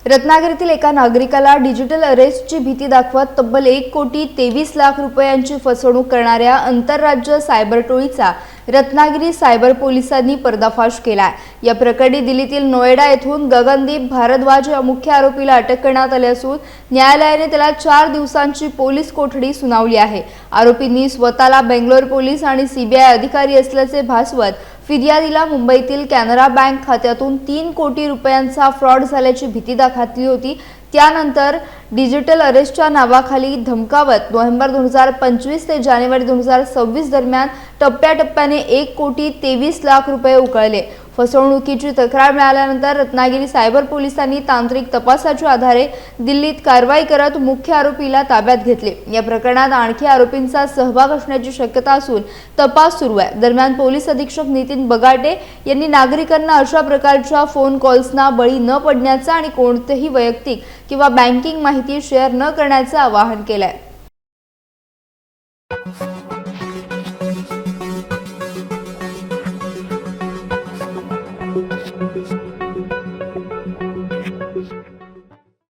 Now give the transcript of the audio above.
रत्नागिरीतील एका नागरिकाला डिजिटल अरेस्टची भीती दाखवत तब्बल 1,23,00,000 रुपयांची फसवणूक करणाऱ्या आंतरराज्य सायबर टोळीचा रत्नागिरी सायबर पोलिसांनी पर्दाफाश केला। या प्रकरणी दिल्लीतील नोएडा येथून गगनदीप भारद्वाज या मुख्य आरोपीला अटक करण्यात आली असून न्यायालयाने त्याला 4 दिवसांची पोलीस कोठडी सुनावली आहे। आरोपींनी स्वतःला बेंगलोर पोलीस आणि सीबीआय अधिकारी असल्याचे भासवत फिर्यादीला मुंबईतील कॅनरा बँक खात्यातून 3 कोटी रुपयांचा फ्रॉड झाल्याची भीती दाखवली होती। त्यानंतर डिजिटल अरेस्टच्या नावाखाली धमकावत नोव्हेंबर 2025 ते जानेवारी 2026 दरम्यान टप्प्याटप्प्याने 1,23,00,000 रुपये उकळले। फसवणुकीची तक्रार मिळाल्यानंतर रत्नागिरी सायबर पोलिसांनी तांत्रिक तपासाच्या आधारे दिल्लीत कारवाई करत मुख्य आरोपीला ताब्यात घेतले। या प्रकरणात आणखी आरोपींचा सहभाग असण्याची शक्यता असून तपास सुरू आहे। दरम्यान पोलीस अधीक्षक नितीन बगाटे यांनी नागरिकांना अशा प्रकारच्या फोन कॉल्सना बळी न पडण्याचा आणि कोणतेही वैयक्तिक किंवा बँकिंग माहिती शेअर न करण्याचे आवाहन केले आहे। Thank you.